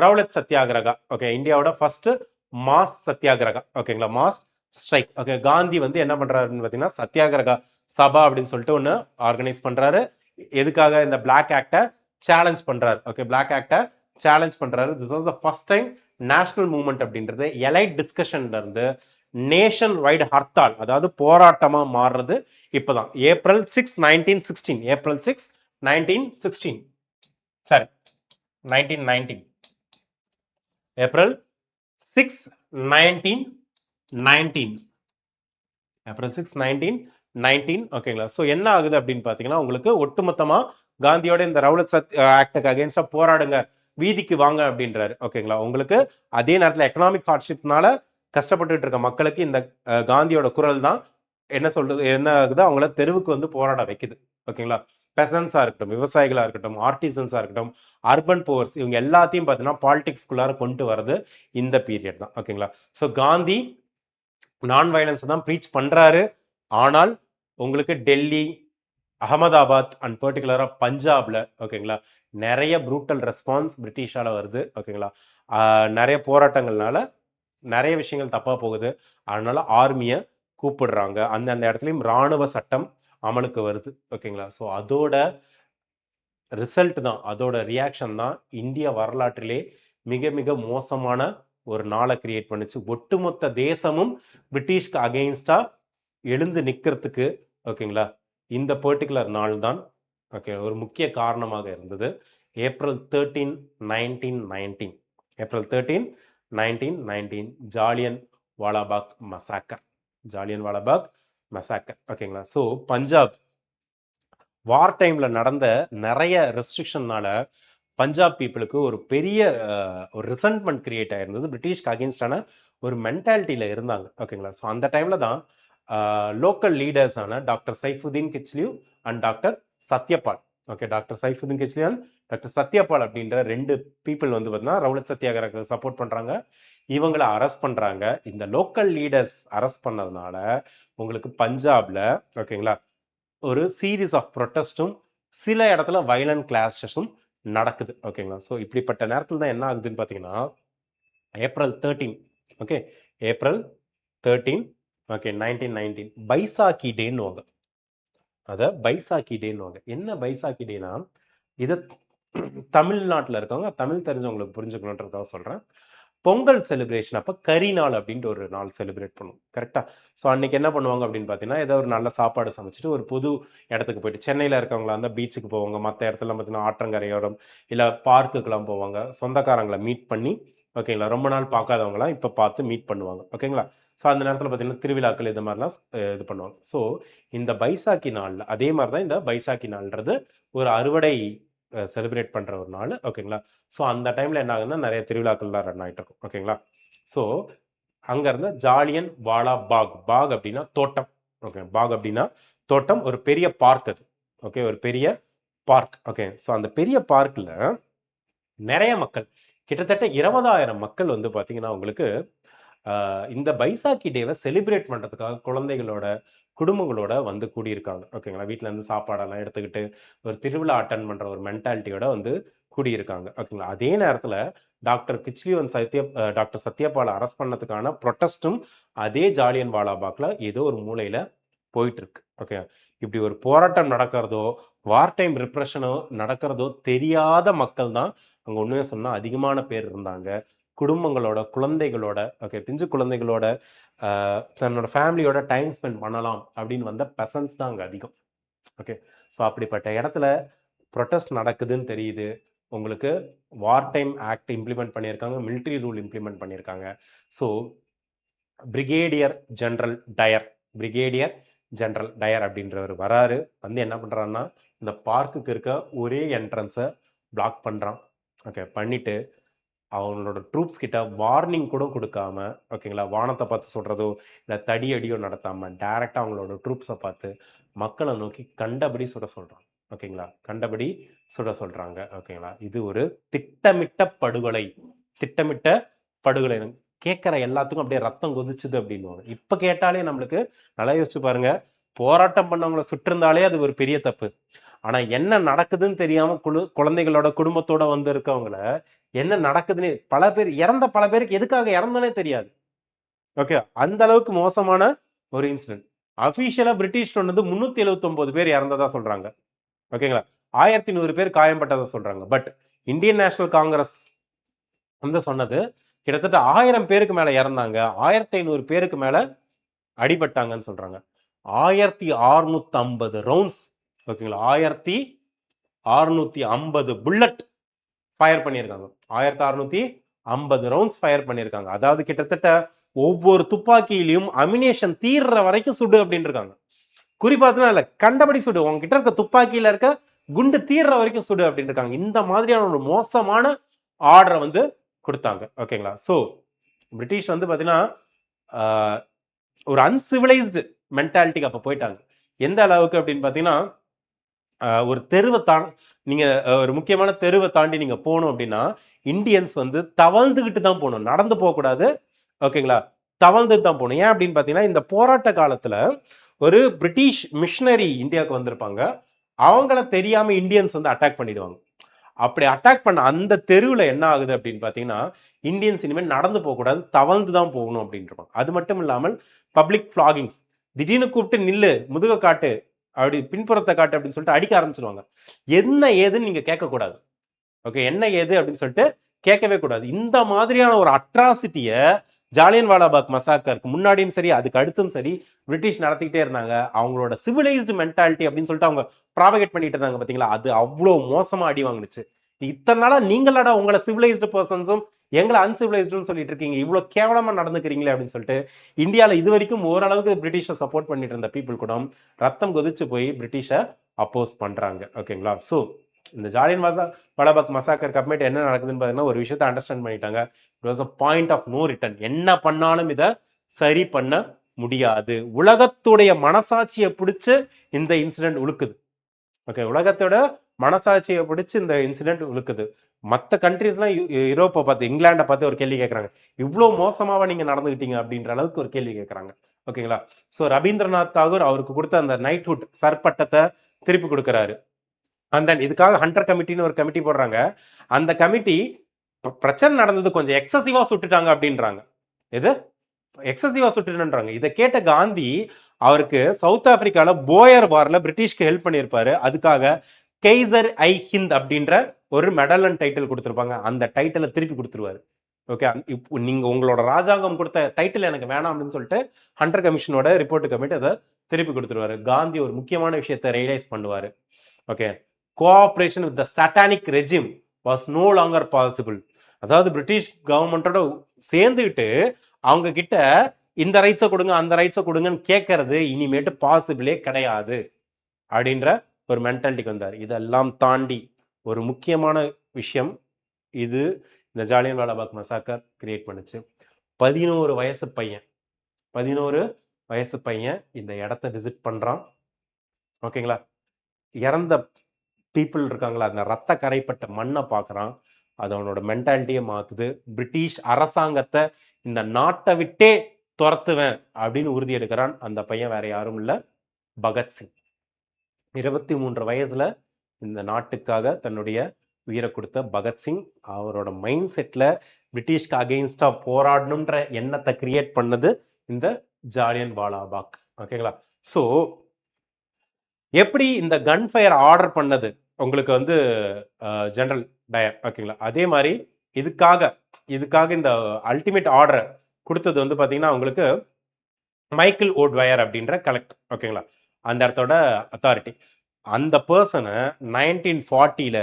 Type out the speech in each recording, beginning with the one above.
Rowlatt satyagraha. Okay, இந்தியாவோட first mass satyagraha. ஓகேங்களா, mass strike. Okay, Gandhi வந்து என்ன பண்றாருன்னு பார்த்தீங்கன்னா சத்தியாகிரகா சபா அப்படின்னு சொல்லிட்டு ஒன்று ஆர்கனைஸ் பண்றாரு. எதுக்காக? இந்த பிளாக் ஆக்டை சேலஞ்ச் பண்றாரு. ஓகே, பிளாக் ஆக்டை சேலஞ்ச் பண்றாரு. This was the first time national movement அப்படின்றது எலைட் டிஸ்கஷன்ல இருந்து நேஷன் வைடு ஹர்த்தால், அதாவது போராட்டமா மாறுறது இப்பதான். ஏப்ரல் 6, 1916. ஏப்ரல் 6, 1916. சரி, 1919. ஏப்ரல் 6, 1919. ஏப்ரல் 6, 1919. ஓகேங்களா. ஸோ என்ன ஆகுது அப்படின்னு பார்த்தீங்கன்னா, உங்களுக்கு ஒட்டுமொத்தமா காந்தியோட இந்த ரவுலட் ஆக்டுக்கு அகேன்ஸ்டா போராடுங்க, வீதிக்கு வாங்க அப்படின்றாரு. ஓகேங்களா. உங்களுக்கு அதே நேரத்தில் எக்கனாமிக் ஹார்ட்ஷிப்னால கஷ்டப்பட்டுட்டு இருக்க மக்களுக்கு இந்த காந்தியோட குரல் தான் என்ன சொல்றது, என்ன ஆகுது, அவங்கள தெருவுக்கு வந்து போராட வைக்குது. ஓகேங்களா. பெசன்ஸா இருக்கட்டும், விவசாயிகளா இருக்கட்டும், ஆர்டிசன்ஸா இருக்கட்டும், அர்பன் போர்ஸ், இவங்க எல்லாத்தையும் பார்த்தீங்கன்னா பாலிடிக்ஸ்குள்ளார கொண்டு வரது இந்த பீரியட் தான். ஓகேங்களா. ஸோ காந்தி நான் வயலன்ஸ் தான் ப்ரீச் பண்றாரு. ஆனால் உங்களுக்கு டெல்லி, அகமதாபாத் அண்ட் பர்டிகுலரா பஞ்சாப்ல, ஓகேங்களா, நிறைய ப்ரூட்டல் ரெஸ்பான்ஸ் பிரிட்டிஷால வருது. ஓகேங்களா. நிறைய போராட்டங்கள்னால நிறைய விஷயங்கள் தப்பா போகுது. அதனால ஆர்மியை கூப்பிடுறாங்க. அந்த இடத்துலையும் ராணுவ சட்டம் அமலுக்கு வருது. ஓகேங்களா. ஸோ அதோட ரிசல்ட் தான், அதோட ரியாக்ஷன் தான் இந்திய வரலாற்றிலே மிக மிக மோசமான ஒரு நாளை கிரியேட் பண்ணுச்சு. ஒட்டுமொத்த தேசமும் பிரிட்டிஷ்க்கு அகெயின்ஸ்டா எழுந்து நிற்கிறதுக்கு, ஓகேங்களா, இந்த பர்டிகுலர் நாள் தான் ஓகே ஒரு முக்கிய காரணமாக இருந்தது. ஏப்ரல் 13, 1919. ஏப்ரல் 13, 1919 ஜாலியன் வாலாபாக் மசாக்கர். ஜாலியன் வாலாபாக் மசாக்கர். ஓகேங்களா. ஸோ பஞ்சாப் வார் டைம்ல நடந்த நிறைய ரெஸ்ட்ரிக்ஷன்னால பஞ்சாப் பீப்புளுக்கு ஒரு பெரிய ஒரு ரிசன்ட்மெண்ட் கிரியேட் ஆயிருந்தது. பிரிட்டிஷ்க்கு அகேன்ஸ்டான ஒரு மென்டாலிட்டியில இருந்தாங்க. ஓகேங்களா. ஸோ அந்த டைம்ல தான் லோக்கல் லீடர்ஸான doctor Saifuddin Kitchlew and doctor Satyapal. Okay, doctor Saifuddin Kitchlew and doctor Satyapal அப்படின்ற 2 பீப்புள் வந்து பார்த்தீங்கன்னா ரவுலட் சத்தியாகிரக சப்போர்ட் பண்றாங்க. இவங்களை அரெஸ்ட் பண்றாங்க. இந்த லோக்கல் லீடர்ஸ் அரெஸ்ட் பண்ணதுனால உங்களுக்கு பஞ்சாப்ல, ஓகேங்களா, ஒரு சீரீஸ் ஆஃப் ப்ரொட்டஸ்டும் சில இடத்துல வயலண்ட் கிளாஷஸும் நடக்குது. ஓகேங்களா. ஸோ இப்படிப்பட்ட நேரத்தில் தான் என்ன ஆகுதுன்னு பார்த்தீங்கன்னா April 13. Okay, April 13, okay, 1919 Baisakhi டேன்னுவாங்க. அதை பைசாக்கி டேன்னுவாங்க. என்ன பைசாக்கி டேனா, இதை தமிழ்நாட்டில் இருக்கவங்க, தமிழ் தெரிஞ்சவங்களுக்கு புரிஞ்சுக்கணுன்றதாக சொல்கிறேன். பொங்கல் செலிப்ரேஷன் அப்போ கறி நாள் அப்படின்ட்டு ஒரு நாள் செலிப்ரேட் பண்ணுவோம். கரெக்டாக. ஸோ அன்றைக்கி என்ன பண்ணுவாங்க அப்படின்னு பார்த்தீங்கன்னா, ஏதோ ஒரு நல்ல சாப்பாடு சமைச்சிட்டு ஒரு புது இடத்துக்கு போயிட்டு, சென்னையில் இருக்கவங்களா இருந்தால் பீச்சுக்கு போவாங்க, மற்ற இடத்துல பார்த்தீங்கன்னா ஆற்றங்கரையோரம் இல்லை பார்க்குக்கெலாம் போவாங்க, சொந்தக்காரங்களை மீட் பண்ணி, ஓகேங்களா, ரொம்ப நாள் பார்க்காதவங்களாம் இப்போ பார்த்து மீட் பண்ணுவாங்க. ஓகேங்களா. ஸோ அந்த நேரத்தில் பார்த்தீங்கன்னா திருவிழாக்கள் இது மாதிரிலாம் இது பண்ணுவாங்க. ஸோ இந்த பைசாக்கி நாளில் அதே மாதிரி தான் இந்த பைசாக்கி நாள்ன்றது ஒரு அறுவடை செலிப்ரேட் பண்ணுற ஒரு நாள். ஓகேங்களா. ஸோ அந்த டைமில் என்ன ஆகுதுன்னா நிறைய திருவிழாக்கள்லாம் ரன் ஆகிட்டு இருக்கும். ஓகேங்களா. ஸோ அங்கேருந்து ஜாலியன் வாலா பாக். பாக் அப்படின்னா தோட்டம். ஓகே, பாக் அப்படின்னா தோட்டம், ஒரு பெரிய பார்க் அது. ஓகே, ஒரு பெரிய பார்க். ஓகே. ஸோ அந்த பெரிய பார்க்கில் நிறைய மக்கள், கிட்டத்தட்ட 20,000 மக்கள் வந்து பார்த்தீங்கன்னா உங்களுக்கு இந்த பைசாக்கி டேவை செலிப்ரேட் பண்ணுறதுக்காக குழந்தைகளோட குடும்பங்களோட வந்து கூடியிருக்காங்க. ஓகேங்களா. வீட்டில் இருந்து சாப்பாடெல்லாம் எடுத்துக்கிட்டு ஒரு திருவிழா அட்டன் பண்ணுற ஒரு மென்டாலிட்டியோட வந்து கூடியிருக்காங்க. ஓகேங்களா. அதே நேரத்தில் டாக்டர் கிச்லியூ அண்ட் டாக்டர் சத்யபாலை அரெஸ்ட் பண்ணதுக்கான ப்ரொட்டஸ்ட்டும் அதே ஜாலியன் வாலாபாக்ல ஏதோ ஒரு மூலையில் போயிட்டு இருக்கு. ஓகே, இப்படி ஒரு போராட்டம் நடக்கிறதோ வார் டைம் ரிப்ரெஷனோ நடக்கிறதோ தெரியாத மக்கள் தான் அங்கே உண்மையாக சொன்னால் அதிகமான பேர் இருந்தாங்க. குடும்பங்களோட, குழந்தைகளோட, ஓகே, பிஞ்சு குழந்தைகளோட தன்னோட ஃபேமிலியோட டைம் ஸ்பெண்ட் பண்ணலாம் அப்படின்னு வந்த பெசன்ஸ் தான் அங்கே அதிகம். ஓகே. ஸோ அப்படிப்பட்ட இடத்துல ப்ரொட்டஸ்ட் நடக்குதுன்னு தெரியுது. உங்களுக்கு வார் டைம் ஆக்ட் இம்ப்ளிமெண்ட் பண்ணியிருக்காங்க, மிலிட்ரி ரூல் இம்ப்ளிமெண்ட் பண்ணியிருக்காங்க. So brigadier general Dyer, brigadier general Dyer அப்படின்றவர் வராரு. வந்து என்ன பண்ணுறாருன்னா இந்த பார்க்குக்கு இருக்க ஒரே என்ட்ரன்ஸை பிளாக் பண்ணுறான். ஓகே, பண்ணிவிட்டு அவங்களோட ட்ரூப்ஸ் கிட்ட வார்னிங் கூட கொடுக்காம, ஓகேங்களா, வானத்தை பார்த்து சொல்கிறதோ இல்லை தடி அடியோ நடத்தாமல் டைரெக்டாக அவங்களோட ட்ரூப்ஸை பார்த்து மக்களை நோக்கி கண்டபடி சுட சொல்கிறாங்க. ஓகேங்களா, கண்டபடி சுட சொல்கிறாங்க. ஓகேங்களா. இது ஒரு திட்டமிட்ட படுகொலை. திட்டமிட்ட படுகொலை. கேட்குற எல்லாத்துக்கும் அப்படியே ரத்தம் கொதிச்சுது அப்படின்வாங்க. இப்போ கேட்டாலே நம்மளுக்கு நல்லா யோசிச்சு பாருங்க, போராட்டம் பண்ணவங்களை சுட்டிருந்தாலே அது ஒரு பெரிய தப்பு. ஆனால் என்ன நடக்குதுன்னு தெரியாமல் குழந்தைகளோட குடும்பத்தோட வந்து இருக்கவங்கள என்ன நடக்குதுன்னு பல பேருக்கு எதுக்காக இறந்தனே தெரியாது. ஓகே, அந்த அளவுக்கு மோசமான ஒரு இன்சிடென்ட். அபிஷியலா பிரிட்டிஷ் சொன்னது 379 பேர் இறந்ததா சொல்றாங்க. ஓகேங்களா, 1100 பேர் காயம்பட்டதா சொல்றாங்க. பட் இந்தியன் நேஷனல் காங்கிரஸ் வந்து சொன்னது கிட்டத்தட்ட 1000 பேருக்கு மேல இறந்தாங்க, 1500 பேருக்கு மேல அடிபட்டாங்கன்னு சொல்றாங்க. 1650 ரவுண்ட்ஸ், ஓகேங்களா, 1650 புல்லட் ஃபயர் பண்ணியிருக்காங்க. 1650 ரவுண்ட்ஸ் ஃபயர் பண்ணியிருக்காங்க. அதாவது கிட்டத்தட்ட ஒவ்வொரு துப்பாக்கியிலையும் அமினேஷன் தீர்ற வரைக்கும் சுடு அப்படின்னு இருக்காங்க. குறிப்பாத்துல இல்ல, கண்டபடி சுடு, உங்ககிட்ட இருக்க துப்பாக்கியில இருக்க குண்டு தீர்ற வரைக்கும் சுடு அப்படின்னு இருக்காங்க. இந்த மாதிரியான ஒரு மோசமான ஆர்டரை வந்து கொடுத்தாங்க. ஓகேங்களா, ஸோ பிரிட்டிஷ் வந்து பார்த்தீங்கன்னா ஒரு அன்சிவிலைஸ்டு மென்டாலிட்டிக்கு அப்போ போயிட்டாங்க. எந்த அளவுக்கு அப்படின்னு பார்த்தீங்கன்னா, ஒரு தெருவை நீங்க ஒரு முக்கியமான தெருவை தாண்டி நீங்க போகணும் அப்படின்னா இந்தியன்ஸ் வந்து தவழ்ந்துகிட்டு தான் போகணும், நடந்து போகக்கூடாது. ஓகேங்களா, தவழ்ந்துட்டு தான் போகணும். ஏன் அப்படின்னு பார்த்தீங்கன்னா, இந்த போராட்ட காலத்துல ஒரு பிரிட்டிஷ் மிஷனரி இந்தியாவுக்கு வந்திருப்பாங்க. அவங்கள தெரியாம இந்தியன்ஸ் வந்து அட்டாக் பண்ணிடுவாங்க. அப்படி அட்டாக் பண்ண அந்த தெருவில் என்ன ஆகுது அப்படின்னு பார்த்தீங்கன்னா, இந்தியன்ஸ் இனிமேல் நடந்து போகக்கூடாது, தவழ்ந்து தான் போகணும் அப்படின்ட்டு. அது மட்டும் இல்லாமல் பப்ளிக் ஃபிளாகிங்ஸ், திடீர்னு கூப்பிட்டு நில்லு, முதுக காட்டு, அப்படி பின்புறத்தை காட்டு அப்படின்னு சொல்லிட்டு அடிக்க ஆரம்பிச்சிருவாங்க. என்ன ஏதுன்னு நீங்க கேட்கக்கூடாது. ஓகே, என்ன ஏது அப்படின்னு சொல்லிட்டு கேட்கவே கூடாது. இந்த மாதிரியான ஒரு அட்ராசிட்டியை ஜாலியன் வாலாபாக் மசாக்கருக்கு முன்னாடியும் சரி அதுக்கு அடுத்தும் சரி பிரிட்டிஷ் நடத்திக்கிட்டே இருந்தாங்க. அவங்களோட சிவிலைஸ்டு மென்டாலிட்டி அப்படின்னு சொல்லிட்டு அவங்க ப்ராபகேட் பண்ணிட்டு இருந்தாங்க பார்த்தீங்களா, அது அவ்வளோ மோசமா அடி வாங்குனுச்சு. இத்தனை நாளா நீங்களாடா உங்களை சிவிலைஸ்டு பர்சன்ஸும் எங்களை அன்சிவிலைஸ்டுன்னு சொல்லிட்டு இருக்கீங்க, இவ்வளோ கேவலமா நடந்துக்கிறீங்களே அப்படின்னு சொல்லிட்டு இந்தியாவில் இது வரைக்கும் ஓரளவுக்கு பிரிட்டிஷை சப்போர்ட் பண்ணிட்டு இருந்த பீப்புள் கூட ரத்தம் கொதிச்சு போய் பிரிட்டிஷை அப்போஸ் பண்றாங்க. ஓகேங்களா, ஸோ இந்த ஜாலியன் வாலாபாக் மசாக்கருக்கு அப்புறமேட்டு என்ன நடக்குதுன்னு பார்த்தீங்கன்னா ஒரு விஷயத்தை அண்டர்ஸ்டாண்ட் பண்ணிட்டாங்க. It was a point of no return. என்ன பண்ணாலும் இதை சரி பண்ண முடியாது. உலகத்துடைய மனசாட்சியை பிடிச்சு இந்த இன்சிடென்ட் உழுக்குது. ஓகே, உலகத்தோட மனசாட்சியை பிடிச்சு இந்த இன்சிடென்ட் உழுக்குது. மற்ற கண்ட்ரீஸ்லாம் யூரோப்பை பார்த்து, இங்கிலாண்டை பார்த்து ஒரு கேள்வி கேட்குறாங்க, இவ்வளோ மோசமாவா நீங்க நடந்துக்கிட்டீங்க அப்படின்ற அளவுக்கு ஒரு கேள்வி கேட்குறாங்க. ஓகேங்களா, ஸோ ரவீந்திரநாத் தாகூர் அவருக்கு கொடுத்த அந்த நைட்ஹுட் சர்பட்டத்தை திருப்பி கொடுக்குறாரு. அண்ட் தென் இதுக்காக ஹண்டர் கமிட்டின்னு ஒரு கமிட்டி போடுறாங்க. அந்த கமிட்டி பிரச்சனை நடந்தது கொஞ்சம் எக்ஸசிவா சுட்டுட்டாங்க அப்படின்றாங்க. எது எக்ஸசிவா சுட்டுன்றாங்க. இதை கேட்ட காந்தி அவருக்கு சவுத் ஆப்பிரிக்கால போயர் வார்ல பிரிட்டிஷ்க்கு ஹெல்ப் பண்ணியிருப்பாரு. அதுக்காக கெய்சர் ஐ ஹிந்த் அப்படின்ற ஒரு மெடல் அண்ட் டைட்டில் கொடுத்துருப்பாங்க. அந்த டைட்டிலை திருப்பி கொடுத்துருவாரு. ஓகே, இப்போ நீங்க உங்களோட ராஜாங்கம் கொடுத்த டைட்டில் எனக்கு வேணாம் அப்படின்னு சொல்லிட்டு ஹண்டர் கமிஷனோட ரிப்போர்ட் கமிட்டி அதை திருப்பி கொடுத்துருவாரு. காந்தி ஒரு முக்கியமான விஷயத்தை ரியலைஸ் பண்ணுவாரு. Okay, cooperation with the satanic regime was no longer possible. அதாவது பிரிட்டிஷ் கவர்மெண்டோட சேர்ந்துக்கிட்டு அவங்க கிட்ட இந்த ரைட்ஸை கொடுங்க அந்த ரைட்ஸை கொடுங்கன்னு கேட்கறது இனிமேட்டு பாசிபிளே கிடையாது அப்படின்ற ஒரு மென்டாலிட்டிக்கு வந்தார். இதெல்லாம் தாண்டி ஒரு முக்கியமான விஷயம் இது இந்த ஜாலியன் வாலாபாக் மசாக்கர் கிரியேட் பண்ணுச்சு. 11 வயசு பையன் இந்த இடத்த விசிட் பண்றான். ஓகேங்களா, இறந்த பீப்புள் இருக்காங்களா, அந்த ரத்த கரைப்பட்ட மண்ணை பார்க்குறான். அது அவனோட மென்டாலிட்டியை மாற்றுது. பிரிட்டிஷ் அரசாங்கத்தை இந்த நாட்டை விட்டே துரத்துவேன் அப்படின்னு உறுதி எடுக்கிறான். அந்த பையன் வேற யாரும் இல்லை, பகத்சிங். 23 வயசுல இந்த நாட்டுக்காக தன்னுடைய உயிரை கொடுத்த பகத்சிங், அவரோட மைண்ட் செட்டில் பிரிட்டிஷ்க்கு அகெயின்ஸ்டா போராடணுன்ற எண்ணத்தை கிரியேட் பண்ணது இந்த ஜாலியன் வாலாபாக். ஓகேங்களா, ஸோ எப்படி இந்த கன் ஃபயர் ஆர்டர் பண்ணது உங்களுக்கு வந்து ஜெனரல் டயர். ஓகேங்களா, அதே மாதிரி இதுக்காக இந்த அல்டிமேட் ஆர்டர் கொடுத்தது வந்து பார்த்தீங்கன்னா உங்களுக்கு மைக்கேல் ஓட்வயர் அப்படின்ற கலெக்டர். ஓகேங்களா, அந்த இடத்தோட அத்தாரிட்டி. அந்த பர்சனை 1940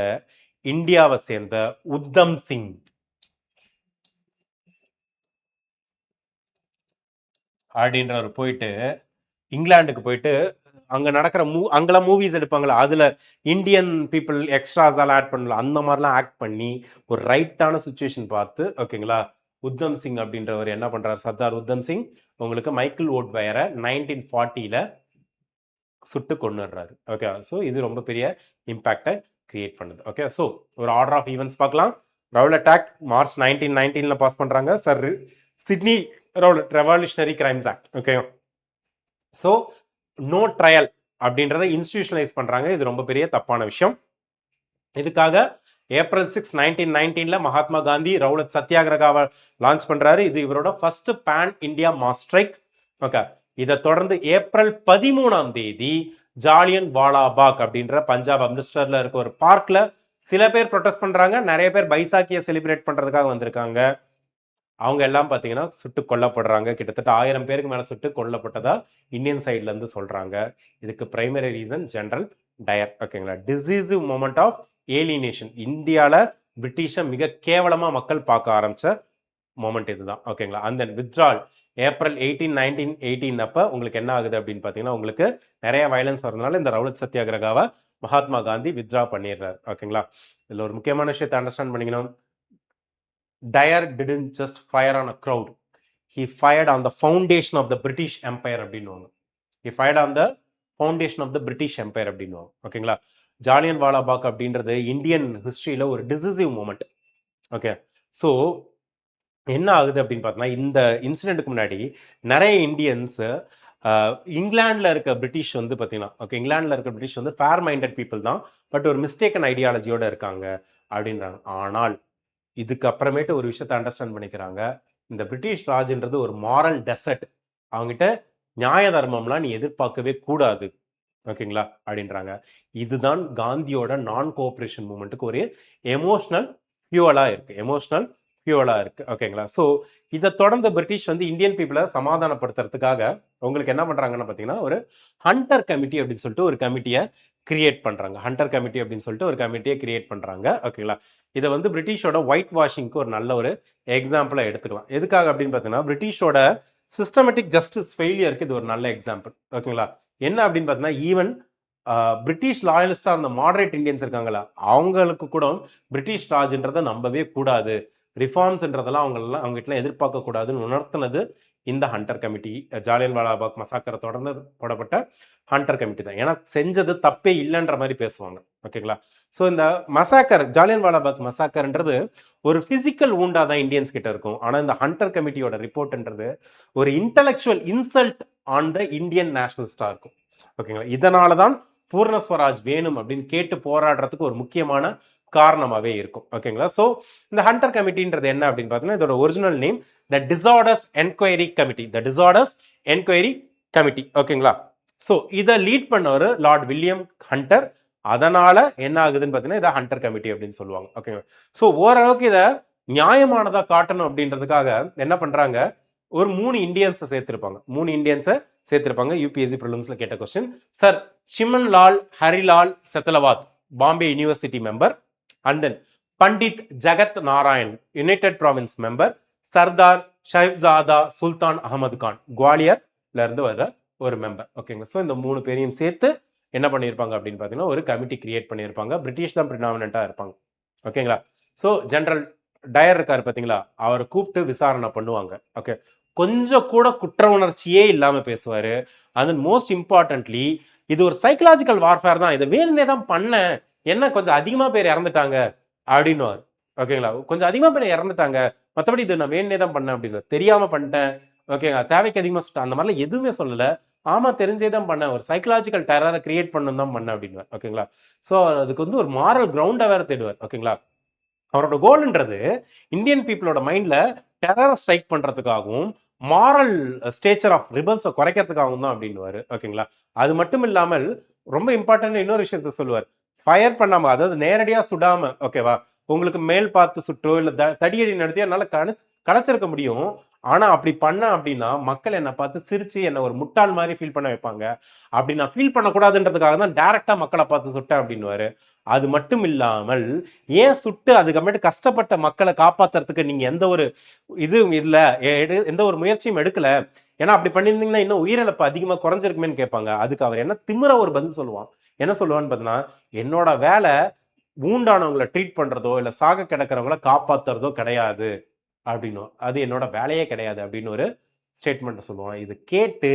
இந்தியாவை சேர்ந்த உத்தம் சிங் அப்படின்றவர் போயிட்டு இங்கிலாந்துக்கு போயிட்டு அங்க நடக்கிற அங்கெல்லாம் மூவிஸ் எடுப்பாங்களா, அதுல இந்தியன் பீப்புள் எக்ஸ்ட்ராஸ் எல்லாம் ஆட் பண்ணல, அந்த மாதிரிலாம் ஆக்ட் பண்ணி ஒரு ரைட்டான சுச்சுவேஷன் பார்த்து, ஓகேங்களா, உத்தம் சிங் அப்படின்றவர் என்ன பண்றாரு, சர்தார் உத்தம் சிங் உங்களுக்கு மைக்கேல் ஓட்வயரை 1940 சுட்டு கொண்டுடுறாரு. ஓகே, ஸோ இது ரொம்ப பெரிய இம்பாக்டை கிரியேட் பண்ணுது. ஓகே, ஸோ ஒரு ஆர்டர் ஆஃப் ஈவெண்ட்ஸ் பார்க்கலாம். ரவுலட் ஆக்ட் மார்ச் 1919 பாஸ் பண்றாங்க. Sir Sidney Rowlatt revolutionary crimes act. Okay, so no trial அப்படின்றத இன்ஸ்டிடியூஷனலைஸ் பண்றாங்க. இது ரொம்ப பெரிய தப்பான விஷயம். இதுக்காக ஏப்ரல் 6 1919ல மகாத்மா காந்தி ரவுலத் சத்தியாகிரகாவை லான்ச் பண்றாரு. இது இவரோட first pan India mass strike. Okay, இதை தொடர்ந்து ஏப்ரல் 13ஆம் தேதி ஜாலியன் வாலாபாக் அப்படின்ற பஞ்சாப் அம்ரிஸ்டர்ல இருக்க ஒரு பார்க்ல சில பேர் ப்ரொடெஸ்ட் பண்றாங்க, நிறைய பேர் பைசாக்கியை செலிப்ரேட் பண்றதுக்காக வந்திருக்காங்க. அவங்க எல்லாம் பார்த்தீங்கன்னா சுட்டு கொல்லப்படுறாங்க. கிட்டத்தட்ட 1000 பேருக்கு மேலே சுட்டு கொல்லப்பட்டதா இந்தியன் சைட்ல இருந்து சொல்றாங்க. இதுக்கு பிரைமரி ரீசன் ஜெனரல் டயர். ஓகேங்களா, டிசிசிவ் மொமெண்ட் ஆஃப் ஏலினேஷன். இந்தியாவில் பிரிட்டிஷை மிக கேவலமாக மக்கள் பார்க்க ஆரம்பிச்ச மொமெண்ட் இதுதான். ஓகேங்களா, அந்த வித்ட்ரால் ஏப்ரல் 18 1918 அப்போ உங்களுக்கு என்ன ஆகுது அப்படின்னு பார்த்தீங்கன்னா, உங்களுக்கு நிறைய வயலன்ஸ் வரதுனால இந்த ரவுலத் சத்தியாகிரகாவை மகாத்மா காந்தி வித்ட்ரா பண்ணிடுறாரு. ஓகேங்களா, இதில் ஒரு முக்கியமான விஷயத்தை அண்டர்ஸ்டாண்ட் பண்ணிக்கணும். Dyer didn't just fire on a crowd. He fired on the foundation of the British Empire அப்படின்னுவாங்க. He fired on the foundation of the British Empire அப்படின்னுவாங்க. ஓகேங்களா, ஜாலியன் வாலாபாக் அப்படின்றது இந்தியன் ஹிஸ்டரியில் ஒரு டிசிசிவ் மூமெண்ட். ஓகே, ஸோ என்ன ஆகுது அப்படின்னு பார்த்தோன்னா, இந்த இன்சிடென்ட்டுக்கு முன்னாடி நிறைய இந்தியன்ஸ் இங்கிலாண்டில் இருக்க பிரிட்டிஷ் வந்து பார்த்தீங்கன்னா, ஓகே, இங்கிலாண்டில் இருக்க பிரிட்டிஷ் வந்து ஃபேர் மைண்டட் பீப்புள் தான், பட் ஒரு மிஸ்டேக்கன் ஐடியாலஜியோடு இருக்காங்க அப்படின்றாங்க. ஆனால் இதுக்கு அப்புறமேட்டு ஒரு விஷயத்தை அண்டர்ஸ்டாண்ட் பண்ணிக்கிறாங்க. இந்த பிரிட்டிஷ் ராஜ்ன்றது ஒரு மாரல் டெசர்ட். அவங்ககிட்ட நியாய தர்மம்லாம் நீ எதிர்பார்க்கவே கூடாது. ஓகேங்களா அப்படின்றாங்க. இதுதான் காந்தியோட நான் கோஆபரேஷன் மூமெண்ட்டுக்கு ஒரு எமோஷனல் ஃபியூவலா இருக்கு. ஓகேங்களா. ஸோ இதை தொடர்ந்து பிரிட்டிஷ் வந்து இந்தியன் பீப்புளை சமாதானப்படுத்துறதுக்காக உங்களுக்கு என்ன பண்றாங்கன்னு பார்த்தீங்கன்னா, ஒரு ஹண்டர் கமிட்டி அப்படின்னு சொல்லிட்டு ஒரு கமிட்டியை கிரியேட் பண்றாங்க. ஓகேங்களா, இதை வந்து பிரிட்டிஷோட ஒயிட் வாஷிங்க்கு ஒரு நல்ல ஒரு எக்ஸாம்பிளா எடுத்துக்கலாம். எதுக்காக அப்படின்னு பார்த்தீங்கன்னா, பிரிட்டிஷோட சிஸ்டமேட்டிக் ஜஸ்டிஸ் ஃபெயிலியருக்கு இது ஒரு நல்ல எக்ஸாம்பிள். ஓகேங்களா, என்ன அப்படின்னு பார்த்தீங்கன்னா, ஈவன் பிரிட்டிஷ் லாயலிஸ்டா இருந்த மாடரேட் இந்தியன்ஸ் இருக்காங்களா, அவங்களுக்கு கூட பிரிட்டிஷ் ராஜ்ன்றதை நம்பவே கூடாது, ரிஃபார்ம்ஸ்ன்றதெல்லாம் அவங்ககிட்ட எதிர்பார்க்க கூடாதுன்னு உணர்த்தினது இந்த ஹண்டர் கமிட்டி. ஜாலியன் வாலாபாக் மசாக்கரை தொடர்ந்து போடப்பட்ட ஹண்டர் கமிட்டி தான். ஏன்னா செஞ்சது தப்பே இல்லைன்ற மாதிரி பேசுவாங்க. ஓகேங்களா, ஸோ இந்த மசாக்கர், ஜாலியன் வாலாபாக் மசாக்கர்ன்றது ஒரு பிசிக்கல் ஊண்டா தான் இந்தியன்ஸ் கிட்ட இருக்கும். ஆனால் இந்த ஹண்டர் கமிட்டியோட ரிப்போர்ட்ன்றது ஒரு intellectual insult on the Indian நேஷனலிஸ்டா இருக்கும். ஓகேங்களா, இதனால தான் பூர்ண ஸ்வராஜ் வேணும் அப்படின்னு கேட்டு போராடுறதுக்கு ஒரு முக்கியமான காரணமாகவே இருக்கும். ஓகேங்களா, ஸோ இந்த ஹண்டர் கமிட்டின்றது என்ன அப்படின்னு பார்த்தீங்கன்னா, இதோட original name the disorders enquiry committee. ஓகேங்களா, ஸோ இதை லீட் பண்ணவர் லார்ட் வில்லியம் ஹண்டர். அதனால என்ன ஆகுதுன்னு பார்த்தீங்கன்னா, இதை ஹண்டர் கமிட்டி அப்படின்னு சொல்லுவாங்க. ஓகேங்களா, ஸோ ஓரளவுக்கு இதை நியாயமானதா காட்டணும் அப்படின்றதுக்காக என்ன பண்றாங்க, ஒரு 3 இந்தியன்ஸை சேர்த்திருப்பாங்க. யூபிஎஸ்சி ப்ரிலிம்ஸ்ல கேட்ட question. Sir Chiman Lal Harilal Setalvad, Bombay university member. And then Pandit Jagat Narayan, United Province member. Sardar Sahibzada Sultan Ahmed Khan, குவாலியர்ல இருந்து வர ஒரு மெம்பர். ஓகேங்களா, ஸோ இந்த 3 பேரையும் சேர்த்து என்ன பண்ணியிருப்பாங்க அப்படின்னு பார்த்தீங்கன்னா, ஒரு கமிட்டி கிரியேட் பண்ணியிருப்பாங்க. பிரிட்டிஷ் தான் ப்ரிடாமினண்டா இருப்பாங்க. ஓகேங்களா, ஸோ ஜெனரல் டயர் இருக்காரு பார்த்தீங்களா, அவரை கூப்பிட்டு விசாரணை பண்ணுவாங்க. ஓகே, கொஞ்சம் கூட குற்ற உணர்ச்சியே இல்லாம பேசுவாரு. அது மோஸ்ட் இம்பார்ட்டன்ட்லி இது ஒரு சைக்கலாஜிக்கல் வார்ஃபேர் தான், இதை வேணுனே தான் பண்ண, என்ன கொஞ்சம் அதிகமா பேர் இறந்துட்டாங்க அப்படின்னு. ஓகேங்களா, கொஞ்சம் அதிகமா பேர் இறந்துட்டாங்க, மற்றபடி இது நான் வேணுனே தான் பண்ணேன் அப்படின்னு, தெரியாம பண்ணிட்டேன், ஓகேங்களா, தேவைக்கு அதிகமா சுட்டேன், அந்த மாதிரிலாம் எதுவுமே சொல்லல. ஆமா, தெரிஞ்சே தான் பண்ணேன், ஒரு சைக்கலாஜிக்கல் டெரரை கிரியேட் பண்ணணும் தான் பண்ணேன் அப்படின்னு. ஓகேங்களா, ஸோ அதுக்கு வந்து ஒரு மாரல் கிரவுண்டை வேற தேடுவார். ஓகேங்களா, அவரோட கோல்ன்றது இந்தியன் பீப்புளோட மைண்ட்ல டெரரை ஸ்ட்ரைக் பண்றதுக்காகவும் மாரல் ஸ்டேச்சர் ஆஃப் ரிபல்ஸை குறைக்கிறதுக்காகவும் தான் அப்படின்னுவாரு. ஓகேங்களா, அது மட்டும் இல்லாமல் ரொம்ப இம்பார்ட்டன்ட் இன்னொரு விஷயத்த சொல்லுவார். ஃபயர் பண்ணாம, அதாவது நேரடியாக சுடாம, ஓகேவா, உங்களுக்கு மேல் பார்த்து சுட்டோ இல்லை தடியடி நடத்தி என்னால் கணச்சிருக்க முடியும். ஆனா அப்படி பண்ண அப்படின்னா மக்கள் என்னை பார்த்து சிரிச்சு என்னை ஒரு முட்டாள் மாதிரி ஃபீல் பண்ண வைப்பாங்க. அப்படி நான் ஃபீல் பண்ணக்கூடாதுன்றதுக்காக தான் டைரக்டா மக்களை பார்த்து சுட்டேன் அப்படின்னுவாரு. அது மட்டும் இல்லாமல் ஏன் சுட்டு அதுக்கப்புறமேட்டு கஷ்டப்பட்ட மக்களை காப்பாத்துறதுக்கு நீங்க எந்த ஒரு இதுவும் இல்லை, எந்த ஒரு முயற்சியும் எடுக்கல, ஏன்னா அப்படி பண்ணியிருந்தீங்கன்னா இன்னும் உயிரிழப்பு அதிகமா குறைஞ்சிருக்குமேன்னு கேட்பாங்க. அதுக்கு அவர் என்ன திமிர ஒரு பதில் சொல்லுவான். என்ன சொல்லுவான்னு பார்த்தீங்கன்னா, என்னோட வேலை ஊண்டானவங்களை ட்ரீட் பண்றதோ இல்லை சாக கிடக்கிறவங்கள காப்பாத்துறதோ கிடையாது அப்படின்னு, அது என்னோட வேலையே கிடையாது அப்படின்னு ஒரு ஸ்டேட்மெண்ட் சொல்லுவான். இது கேட்டு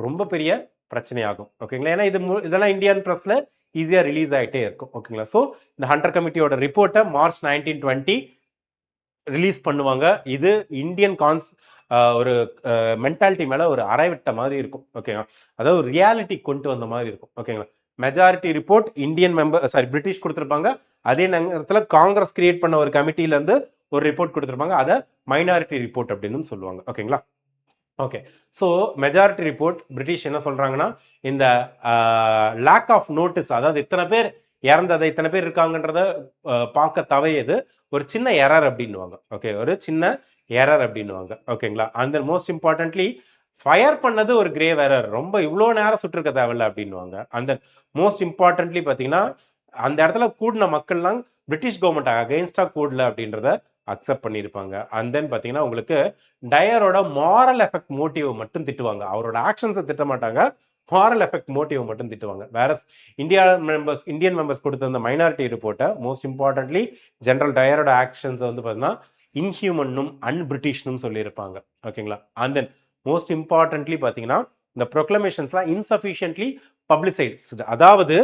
ரொம்ப பெரிய பிரச்சனையாகும். ஓகேங்களா, ஏன்னா இதெல்லாம் இந்தியன் ப்ரெஸ்ல ஈஸியா ரிலீஸ் ஆகிட்டே இருக்கும். ஓகேங்களா, ஸோ இந்த ஹண்டர் கமிட்டியோட ரிப்போர்ட்டை மார்ச் 1920 ரிலீஸ் பண்ணுவாங்க. இது இந்தியன் ஒரு மென்டாலிட்டி மேல ஒரு அரைவிட்ட மாதிரி இருக்கும். ஓகேங்களா, அதாவது ஒரு ரியாலிட்டி கொண்டு வந்த மாதிரி இருக்கும். ஓகேங்களா, மெஜாரிட்டி ரிப்போர்ட் இந்தியன் பிரிட்டிஷ் கொடுத்துருப்பாங்க. அதே நேரத்தில் காங்கிரஸ் கிரியேட் பண்ண ஒரு கமிட்டில இருந்து ஒரு ரிப்போர்ட் கொடுத்துருப்பாங்க. அதை மைனாரிட்டி ரிப்போர்ட் அப்படின்னு சொல்லுவாங்க. ஓகேங்களா? Okay. So majority report British என்ன சொல்றாங்கன்னா, இந்த லேக் ஆஃப் நோட்டீஸ், அதாவது இத்தனை பேர் இறந்ததை இத்தனை பேர் இருக்காங்கன்றத பார்க்க தவையது ஒரு சின்ன எரர் அப்படின்னுவாங்க. ஓகே, ஒரு சின்ன எரர் அப்படின்னுவாங்க. ஓகேங்களா? And then most importantly fire பண்ணது ஒரு கிரேவ் எரர், ரொம்ப இவ்வளோ நேரம் சுட்டிருக்க தேவையில்ல அப்படின்னுவாங்க. அண்ட் தென் மோஸ்ட் இம்பார்ட்டன்ட்லி பார்த்தீங்கன்னா, அந்த இடத்துல கூடின மக்கள்லாம் பிரிட்டிஷ் கவர்மெண்ட் அகெயின்ஸ்டா கூடல அப்படின்றத அக்செப்ட் பண்ணியிருப்பாங்க. அண்ட் தென் பார்த்தீங்கன்னா உங்களுக்கு டயரோட மாரல் எஃபெக்ட் மோட்டிவ் மட்டும் திட்டுவாங்க. அவரோட ஆக்ஷன்ஸை திட்ட மாட்டாங்க, மாரல் எஃபெக்ட் மோட்டிவ் மட்டும் திட்டுவாங்க. வேற இந்தியன் மெம்பர்ஸ் கொடுத்த அந்த மைனாரிட்டி ரிப்போர்ட்டை மோஸ்ட் இம்பார்ட்டன்ட்லி ஜெனரல் டயரோட ஆக்ஷன்ஸை வந்து பார்த்தீங்கன்னா இன்ஹியூமனும் அன்பிரிட்டிஷ்னும் சொல்லியிருப்பாங்க. ஓகேங்களா? அண்ட் தென் மோஸ்ட் இம்பார்ட்டன்ட்லி பார்த்தீங்கன்னா இந்த ப்ரொக்ளமேஷன்ஸ்லாம் இன்சஃபிஷியன்ட்லி பப்ளிசைஸ்டு, அதாவது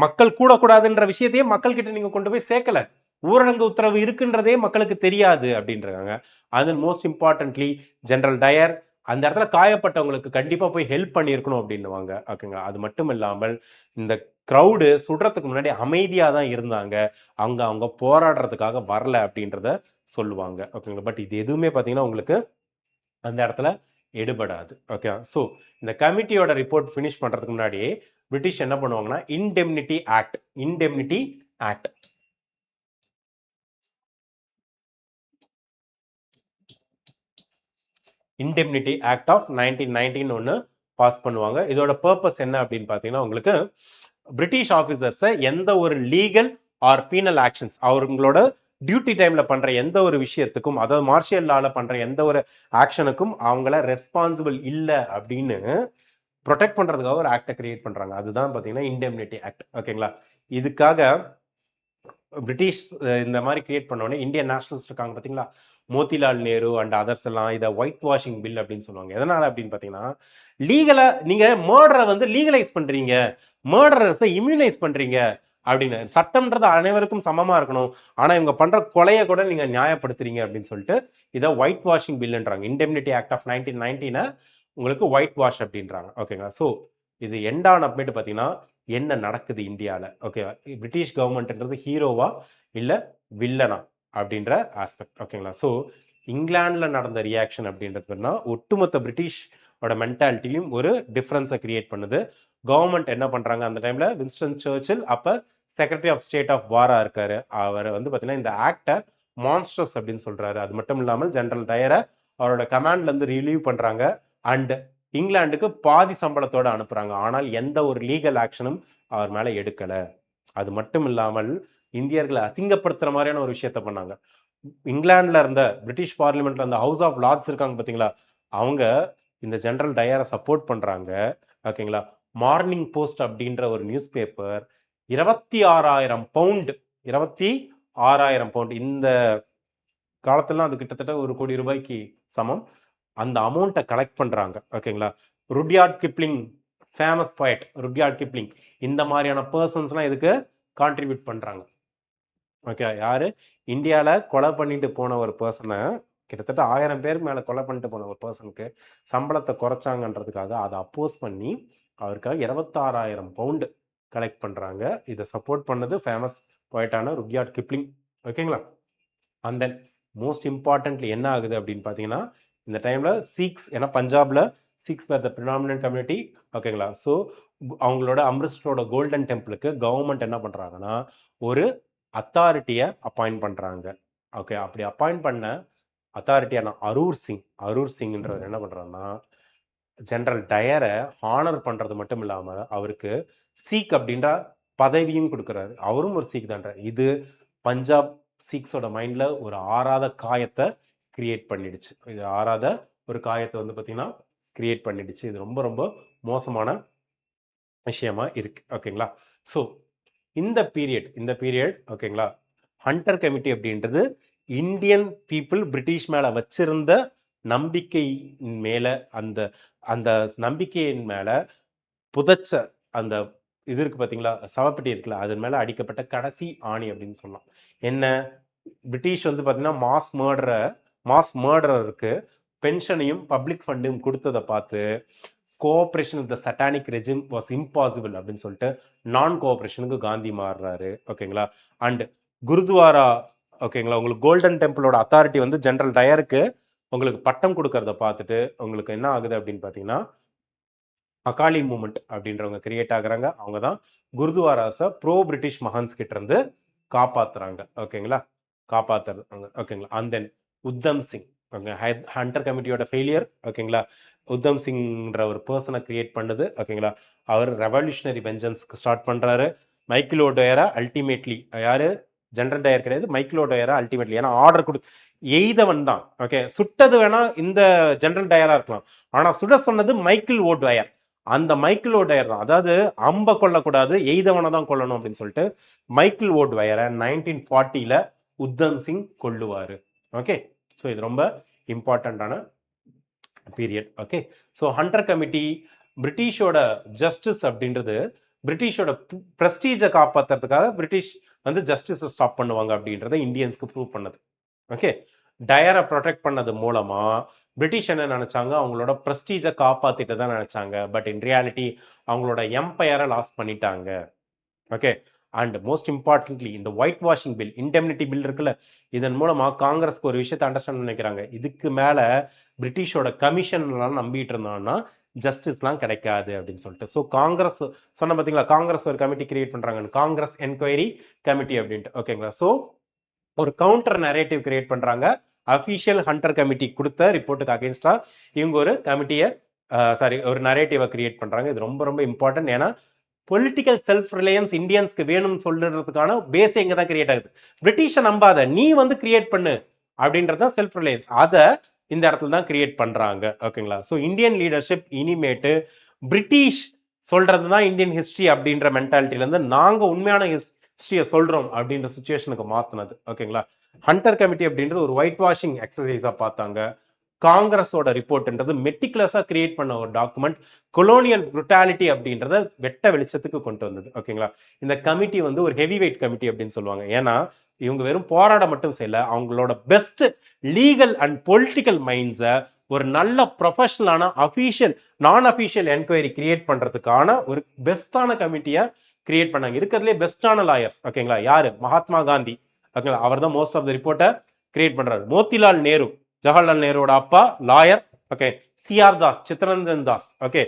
மக்கள் கூடக்கூடாதுன்ற விஷயத்தையே மக்கள் கிட்ட நீங்க கொண்டு போய் சேர்க்கல, ஊரடங்கு உத்தரவு இருக்குன்றதே மக்களுக்கு தெரியாது அப்படின்றாங்க. அது மோஸ்ட் இம்பார்ட்டன்ட்லி ஜெனரல் டயர் அந்த இடத்துல காயப்பட்டவங்களுக்கு கண்டிப்பா போய் ஹெல்ப் பண்ணியிருக்கணும் அப்படின்னுவாங்க. ஓகேங்களா? அது மட்டும் இல்லாமல் இந்த க்ரௌடு சுடுறதுக்கு முன்னாடி அமைதியா தான் இருந்தாங்க, அவங்க போராடுறதுக்காக வரல அப்படின்றத சொல்லுவாங்க. ஓகேங்களா? பட் இது எதுவுமே பார்த்தீங்கன்னா உங்களுக்கு அந்த இடத்துல எடுபடாது. ஓகே. ஸோ இந்த கமிட்டியோட ரிப்போர்ட் ஃபினிஷ் பண்றதுக்கு முன்னாடி பிரிட்டிஷ் என்ன பண்ணுவாங்கன்னா இன்டெம்னிட்டி ஆக்ட் இன்டெம்னிட்டி ஆக்ட் ஆஃப் 1919 ஒன்று பாஸ் பண்ணுவாங்க. இதோட பர்பஸ் என்ன அப்படின்னு பார்த்தீங்கன்னா உங்களுக்கு பிரிட்டிஷ் ஆஃபீஸர்ஸை எந்த ஒரு லீகல் ஆர் பீனல் ஆக்ஷன்ஸ், அவங்களோட டியூட்டி டைம்ல பண்ற எந்த ஒரு விஷயத்துக்கும், அதாவது மார்ஷியல் லால பண்ற எந்த ஒரு ஆக்ஷனுக்கும் அவங்கள ரெஸ்பான்சிபிள் இல்லை அப்படின்னு ப்ரொடெக்ட் பண்றதுக்காக ஒரு ஆக்டை கிரியேட் பண்றாங்க. அதுதான் பார்த்தீங்கன்னா இன்டெம்னிட்டி ஆக்ட். ஓகேங்களா? இதுக்காக பிரிட்டிஷ் இந்த மாதிரி கிரியேட் பண்ணோடனே இந்தியன் நேஷனலிஸ்ட் இருக்காங்க பார்த்தீங்களா, மோதிலால் நேரு அண்ட் அதர்ஸ் எல்லாம் இதை ஒயிட் வாஷிங் பில் அப்படின்னு சொல்லுவாங்க. எதனால அப்படின்னு பார்த்தீங்கன்னா, லீகலா நீங்க மர்டரை வந்து லீகலைஸ் பண்றீங்க, மர்டரர்ஸை இம்யூனைஸ் பண்றீங்க அப்படின்னு. சட்டம்ன்றது அனைவருக்கும் சமமா இருக்கணும், ஆனா இவங்க பண்ற கொலையை கூட நீங்க நியாயப்படுத்துறீங்க அப்படின்னு சொல்லிட்டு இதை ஒயிட் வாஷிங் பில்ன்றாங்க. இன்டெம்னிட்டி ஆக்ட் ஆஃப் 1919 உங்களுக்கு ஒயிட் வாஷ் அப்படின்றாங்க. ஓகேங்களா? ஸோ இது எண்ட் ஆன் அப்டேட் பார்த்தீங்கன்னா என்ன நடக்குது இந்தியாவில். ஓகே, பிரிட்டிஷ் கவர்மெண்ட்ன்றது ஹீரோவா இல்லை வில்லனா அப்படின்ற ஆஸ்பெக்ட். ஓகேங்களா? ஸோ இங்கிலாண்டில் நடந்த ரியாக்ஷன் அப்படின்றதுனா ஒட்டுமொத்த பிரிட்டிஷோட மென்டாலிட்டியும் ஒரு டிஃப்ரென்ஸை கிரியேட் பண்ணுது. கவர்மெண்ட் என்ன பண்ணுறாங்க அந்த டைமில், வின்ஸ்டன் சர்ச்சில் அப்போ செக்ரட்டரி ஆஃப் ஸ்டேட் ஆஃப் வாரா இருக்காரு, அவர் வந்து பார்த்தீங்கன்னா இந்த ஆக்டை மான்ஸ்டர்ஸ் அப்படின்னு சொல்றாரு. அது மட்டும் இல்லாமல் ஜெனரல் டயரை அவரோட கமாண்ட்லேருந்து ரிலீவ் பண்ணுறாங்க அண்ட் இங்கிலாந்துக்கு பாதி சம்பளத்தோட அனுப்புறாங்க. ஆனால் எந்த ஒரு லீகல் ஆக்ஷனும் அவர் மேல எடுக்கல. அது மட்டும் இல்லாமல் இந்தியர்களை அசிங்கப்படுத்துற மாதிரியான ஒரு விஷயத்த பண்ணாங்க. இங்கிலாந்துல இருந்த பிரிட்டிஷ் பார்லிமெண்ட்ல இருந்த ஹவுஸ் ஆஃப் லார்ட்ஸ் இருக்காங்க பாத்தீங்களா, அவங்க இந்த ஜெனரல் டயரை சப்போர்ட் பண்றாங்க. ஓகேங்களா? மார்னிங் போஸ்ட் அப்படின்ற ஒரு நியூஸ் பேப்பர் 26,000 பவுண்ட், 26,000 பவுண்ட், இந்த காலத்துல அது கிட்டத்தட்ட 1 கோடி ரூபாய்க்கு சமம். அந்த அமௌண்ட்டை கலெக்ட் பண்றாங்க. ஓகேங்களா? Rudyard Kipling, famous poet Rudyard Kipling, இந்த மாதிரியான பர்சன்ஸ்லாம் இதுக்கு கான்ட்ரிபியூட் பண்றாங்க. ஓகே, யாரு இந்தியாவில் கொலை பண்ணிட்டு போன ஒரு பர்சனை, கிட்டத்தட்ட 1000 பேர் மேல கொலை பண்ணிட்டு போன ஒரு பர்சனுக்கு சம்பளத்தை குறைச்சாங்கன்றதுக்காக அதை அப்போஸ் பண்ணி அவருக்காக 26,000 பவுண்டு கலெக்ட் பண்றாங்க. இதை சப்போர்ட் பண்ணது ஃபேமஸ் போயட்டான ருட்யார்ட் கிப்ளிங். ஓகேங்களா? அண்ட் தென் மோஸ்ட் இம்பார்ட்டன்ட்லி என்ன ஆகுது அப்படின்னு பார்த்தீங்கன்னா, இந்த டைமில் சீக்ஸ், ஏன்னா பஞ்சாபில் சீக்ஸ் வேர் த ப்ரிடாமினன்ட் கம்யூனிட்டி. ஓகேங்களா? ஸோ அவங்களோட அம்ரிஸ்டரோட கோல்டன் டெம்பிளுக்கு கவர்மெண்ட் என்ன பண்ணுறாங்கன்னா ஒரு அத்தாரிட்டியை அப்பாயிண்ட் பண்ணுறாங்க. ஓகே, அப்படி அப்பாயிண்ட் பண்ண அத்தாரிட்டியான அரூர் சிங்ன்றவர் என்ன பண்ணுறாருன்னா ஜெனரல் டயரை ஹானர் பண்ணுறது மட்டும் இல்லாமல் அவருக்கு சீக் அப்படின்ற பதவியும் கொடுக்குறாரு. அவரும் ஒரு சீக் தான்ற. இது பஞ்சாப் சீக்ஸோட மைண்டில் ஒரு ஆறாத காயத்தை கிரியேட் பண்ணிடுச்சு. இது ஆறாத ஒரு காயத்தை வந்து பார்த்தீங்கன்னா கிரியேட் பண்ணிடுச்சு. இது ரொம்ப ரொம்ப மோசமான விஷயமா இருக்கு. ஓகேங்களா? ஸோ இந்த பீரியட் ஓகேங்களா, ஹண்டர் கமிட்டி அப்படின்றது இந்தியன் பீப்புள் பிரிட்டிஷ் மேலே வச்சிருந்த நம்பிக்கை மேல, அந்த அந்த நம்பிக்கையின் மேல புதைச்ச அந்த இது இருக்கு பார்த்தீங்களா, சவப்பெட்டி இருக்குல்ல, அதன் மேலே அடிக்கப்பட்ட கடைசி ஆணி அப்படின்னு சொல்லலாம். என்ன, பிரிட்டிஷ் வந்து பார்த்தீங்கன்னா மாஸ் மர்டரருக்கு பென்ஷனையும் பப்ளிக் ஃபண்டையும் கொடுத்ததை பார்த்து cooperation with the satanic regime was impossible அப்படின்னு சொல்லிட்டு நான் கோஆப்ரேஷனுக்கு காந்தி மாறுறாரு. ஓகேங்களா. அண்ட் குருத்வாரா, ஓகேங்களா, உங்களுக்கு கோல்டன் டெம்பிளோட அத்தாரிட்டி வந்து ஜெனரல் டயருக்கு உங்களுக்கு பட்டம் கொடுக்கறத பார்த்துட்டு உங்களுக்கு என்ன ஆகுது அப்படின்னு பார்த்தீங்கன்னா, அகாலி மூமெண்ட் அப்படின்றவங்க கிரியேட் ஆகுறாங்க. அவங்க தான் குருத்வாராஸை ப்ரோ பிரிட்டிஷ் மஹான்ஸ் கிட்ட இருந்து காப்பாத்துறாங்க. ஓகேங்களா, காப்பாத்துறாங்க. ஓகேங்களா. And then Udham Singh, okay, Hunter கமிட்டியோட ஃபெயிலியர். ஓகேங்களா. உத்தம் சிங்ன்ற ஒரு பர்சனை கிரியேட் பண்ணுது. ஓகேங்களா. அவர் ரெவல்யூஷனரி வெஞ்சன்ஸ்க்கு ஸ்டார்ட் பண்றாரு. மைக்கேல் ஓடயரா அல்டிமேட்லி, யாரு, ஜெனரல் டயர் கிடையாது, மைக்கேல் ஓடயரா அல்டிமேட்லி, ஏன்னா ஆர்டர் கொடு எய்தவன் தான். ஓகே, சுட்டது வேணா இந்த ஜெனரல் டயரா இருக்கலாம், ஆனா சுட சொன்னது மைக்கேல் ஓடயர். அந்த மைக்கேல் ஓடயர் தான், அதாவது அம்ப கொல்லக்கூடாது, எய்தவனை தான் கொல்லணும் அப்படின்னு சொல்லிட்டு மைக்கேல் ஓடயரை 1940ல உத்தம் சிங் கொல்லுவாரு. ஓகே, ஸோ இது ரொம்ப இம்பார்ட்டண்ட்டான period. Okay, so Hunter committee பிரிட்டிஷோட ஜஸ்டிஸ் அப்படின்றது பிரிட்டிஷோட பிரஸ்டீஜை காப்பாற்றுறதுக்காக பிரிட்டிஷ் வந்து ஜஸ்டிஸை ஸ்டாப் பண்ணுவாங்க அப்படின்றத இந்தியன்ஸ்க்கு ப்ரூவ் பண்ணது. ஓகே, டயரை ப்ரொடெக்ட் பண்ணது மூலமா பிரிட்டிஷ் என்ன நினைச்சாங்க, அவங்களோட பிரஸ்டீஜை காப்பாத்திட்டு தான் நினைச்சாங்க. பட் இன் ரியாலிட்டி அவங்களோட எம்பையரை லாஸ் பண்ணிட்டாங்க. ஓகே, அண்ட் மோஸ்ட் இம்பார்ட்டன்ட்லி இந்த ஒயிட் வாஷிங் பில், இன்டெமினிட்டி பில் இருக்குல்ல, இதன் மூலமா காங்கிரஸ்க்கு ஒரு விஷயத்தை அண்டர்ஸ்டாண்ட் நினைக்கிறாங்க. இதுக்கு மேல பிரிட்டிஷோட கமிஷன்லாம் நம்பிட்டு இருந்தோம்னா ஜஸ்டிஸ்லாம் கிடைக்காது அப்படின்னு சொல்லிட்டு. ஸோ காங்கிரஸ் சொன்ன பார்த்தீங்களா, காங்கிரஸ் ஒரு கமிட்டி கிரியேட் பண்றாங்க, காங்கிரஸ் என்கொயரி கமிட்டி அப்படின்ட்டு. ஓகேங்களா. ஸோ ஒரு கவுண்டர் நரேட்டிவ் கிரியேட் பண்றாங்க. அஃபிஷியல் ஹண்டர் கமிட்டி கொடுத்த ரிப்போர்ட்டுக்கு அகேன்ஸ்டா இவங்க ஒரு கமிட்டியை ஒரு நரேட்டிவை கிரியேட் பண்றாங்க. இது ரொம்ப ரொம்ப இம்பார்ட்டன்ட். ஏன்னா பொலிட்டிக்கல் செல்ஃப் ரிலையன்ஸ் இந்தியன்ஸ்க்கு வேணும்னு சொல்றதுக்கான பேஸ் எங்க தான் கிரியேட் ஆகுது. பிரிட்டிஷை நம்பாத, நீ வந்து கிரியேட் பண்ணு அப்படின்றது தான் செல்ஃப் ரிலையன்ஸ். அதை இந்த இடத்துல தான் கிரியேட் பண்றாங்க. ஓகேங்களா. ஸோ இந்தியன் லீடர்ஷிப் இனிமேட்டு பிரிட்டிஷ் சொல்றது தான் இந்தியன் ஹிஸ்டரி அப்படின்ற மென்டாலிட்டில இருந்து நாங்க உண்மையான ஹிஸ்டரியை சொல்றோம் அப்படின்ற சுச்சுவேஷனுக்கு மாத்தினது. ஓகேங்களா. ஹண்டர் கமிட்டி அப்படின்றது ஒரு ஒயிட் வாஷிங் எக்ஸசைஸா பார்த்தாங்க. காங்கிரஸோட ரிப்போர்ட்ன்றது மெட்டிகுலஸா கிரியேட் பண்ண ஒரு டாக்குமெண்ட், கொலோனியல் புரூட்டாலிட்டி அப்படின்றத வெட்ட வெளிச்சத்துக்கு கொண்டு வந்தது. ஓகேங்களா. இந்த கமிட்டி வந்து ஒரு ஹெவி வெயிட் கமிட்டி அப்படின்னு சொல்லுவாங்க. ஏன்னா இவங்க வெறும் போராட மட்டும் செய்யல, அவங்களோட பெஸ்ட் லீகல் அண்ட் பொலிட்டிக்கல் மைண்ட்ஸை ஒரு நல்ல ப்ரொஃபஷனலான அஃபீஷியல் நான் அஃபீஷியல் என்கொயரி கிரியேட் பண்றதுக்கான ஒரு பெஸ்டான கமிட்டியை கிரியேட் பண்ணாங்க. இருக்கிறதுலே பெஸ்டான லாயர்ஸ். ஓகேங்களா. யாரு, மகாத்மா காந்தி. ஓகேங்களா. அவர் தான் மோஸ்ட் ஆஃப் த ரிப்போர்ட்டை கிரியேட் பண்றாரு. மோத்திலால் நேரு, ஜவஹர்லால் நேருவோட அப்பா, lawyer. Okay, CR Das, Chittaranjan Das, okay,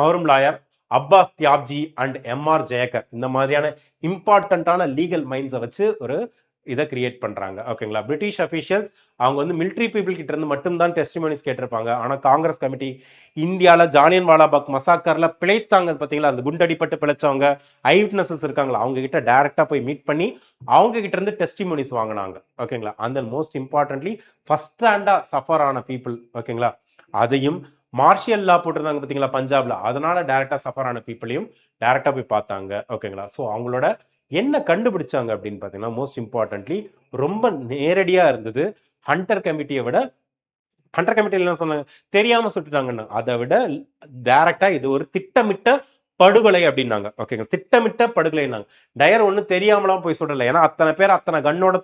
அவரும் lawyer. Abbas Tyabji and MR Jayakar, இந்த மாதிரியான இம்பார்ட்டன்டான லீகல் மைண்ட்ஸை வச்சு ஒரு இதை கிரியேட் பண்றாங்க. ஓகேங்களா. பிரிட்டிஷ் அஃபீஷியல்ஸ் அவங்க வந்து மிலிட்ரி பீப்புள் கிட்ட இருந்து மட்டும்தான் டெஸ்டிமோனிஸ் கேட்டிருப்பாங்க. ஆனால் காங்கிரஸ் கமிட்டி இந்தியாவில் ஜாலியன் வாலாபாக் மசாக்கர்ல பிழைத்தாங்க பார்த்தீங்களா, அந்த குண்டடிப்பட்டு பிழைச்சவங்க ஐ விட்னஸஸ் இருக்காங்களா, அவங்க கிட்ட டைரக்டா போய் மீட் பண்ணி அவங்க கிட்ட இருந்து டெஸ்டிமோனிஸ் வாங்கினாங்க. ஓகேங்களா. And then most importantly first ஹேண்டா சஃபர் ஆன பீப்புள். ஓகேங்களா. அதையும் மார்ஷியல் லா போட்டிருந்தாங்க பார்த்தீங்களா பஞ்சாப்ல, அதனால டைரக்டா சஃபர் ஆன பீப்புளையும் டைரக்டா போய் பார்த்தாங்க. ஓகேங்களா. ஸோ அவங்களோட என்ன கண்டுபிடிச்சாங்க அப்படின்னு பார்த்தீங்கன்னா, மோஸ்ட் இம்பார்ட்டன்ட்லி ரொம்ப நேரடியா இருந்தது. ஹண்டர் கமிட்டியை விட, ஹண்டர் கமிட்டியில் என்ன சொன்னாங்க, தெரியாம சுட்டுட்டாங்கன்னு, அதை விட டைரக்டா இது ஒரு திட்டமிட்ட படுகொலை அப்படின்னாங்க. ஓகேங்க, திட்டமிட்ட படுகொலைனாங்க. டயர் ஒன்றும் தெரியாமலாம் போய் சுடலை, ஏன்னா அத்தனை பேர் அத்தனை கண்ணோட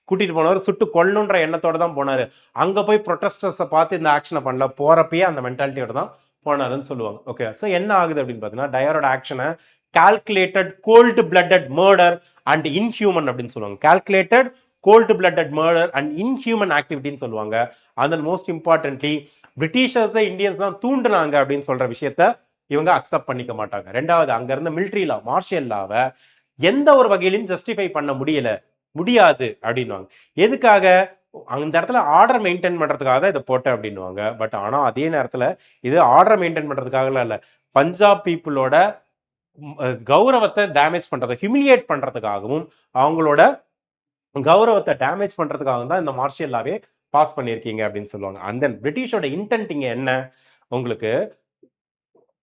கூட்டிட்டு போனவர் சுட்டு கொல்லணுன்ற எண்ணத்தோட தான் போனாரு. அங்க போய் ப்ரொட்டஸ்டர்ஸை பார்த்து இந்த ஆக்ஷனை பண்ணல, போறப்பயே அந்த மென்டாலிட்டியோட தான் போனாருன்னு சொல்லுவாங்க. ஓகே, ஸோ என்ன ஆகுது அப்படின்னு பார்த்தீங்கன்னா, டயரோட ஆக்ஷனை calculated cold blooded murder and inhuman அப்படின்னு சொல்லுவாங்க. Calculated cold blooded murder and inhuman ஆக்டிவிட்டின்னு சொல்லுவாங்க. அண்ட் மோஸ்ட் இம்பார்ட்டன்ட்லி பிரிட்டிஷர்ஸை இந்தியன்ஸ் தான் தூண்டுனாங்க அப்படின்னு சொல்ற விஷயத்த இவங்க அக்செப்ட் பண்ணிக்க மாட்டாங்க. ரெண்டாவது, அங்க இருந்த மிலிட்ரி லா, மார்ஷியல் லாவை எந்த ஒரு வகையிலும் ஜஸ்டிஃபை பண்ண முடியாது அப்படின்வாங்க. எதுக்காக, அந்த இடத்துல ஆர்டர் மெயின்டைன் பண்றதுக்காக தான் இதை போட்டேன் அப்படின்வாங்க. பட் ஆனா அதே நேரத்துல இது ஆர்டர் மெயின்டைன் பண்றதுக்காக இல்ல, பஞ்சாப் பீப்புளோட கௌரவத்தை டேமேஜ் பண்றது, ஹியூமிலியேட் பண்றதுக்காகவும் அவங்களோட கௌரவத்தை டேமேஜ் பண்றதுக்காக தான் இந்த மார்ஷியல் லாவே பாஸ் பண்ணியிருக்கீங்க அப்படின்னு சொல்லுவாங்க. அண்ட் தென் பிரிட்டிஷோட இன்டென்ட் இங்க என்ன, உங்களுக்கு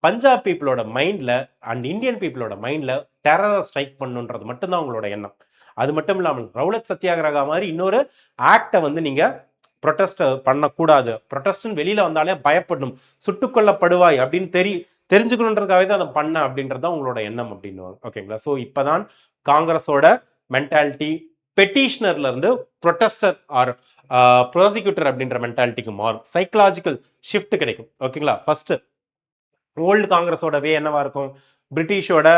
பஞ்சாப் பீப்புளோட மைண்ட்ல அண்ட் இந்தியன் பீப்புளோட மைண்ட்ல டெரரை ஸ்ட்ரைக் பண்ணுன்றது மட்டும்தான் உங்களோட எண்ணம். அது மட்டும் இல்லாமல் ரவுலட் சத்தியாகிரகா மாதிரி இன்னொரு ஆக்டை வந்து நீங்க ப்ரொட்டஸ்ட் பண்ணக்கூடாது, ப்ரொட்டஸ்ட்னு வெளியில வந்தாலே பயப்படணும், சுட்டுக்கொல்லப்படுவாய் அப்படின்னு தெரிஞ்சுக்கணுன்றதுக்காகவே தான் அதை பண்ண அப்படின்றது தான் உங்களோட எண்ணம் அப்படின்னுவாங்க. ஓகேங்களா. ஸோ இப்போதான் காங்கிரஸோட மென்டாலிட்டி பெட்டிஷனர்ல இருந்து ப்ரொட்டஸ்டர் ஆர் ப்ராசிக்யூட்டர் அப்படின்ற மென்டாலிட்டிக்கு மாறும். சைக்கலாஜிக்கல் ஷிஃப்ட் கிடைக்கும். ஓகேங்களா. ஃபர்ஸ்ட் ஓல்டு காங்கிரஸோட வே என்னவா இருக்கும்? பிரிட்டிஷோட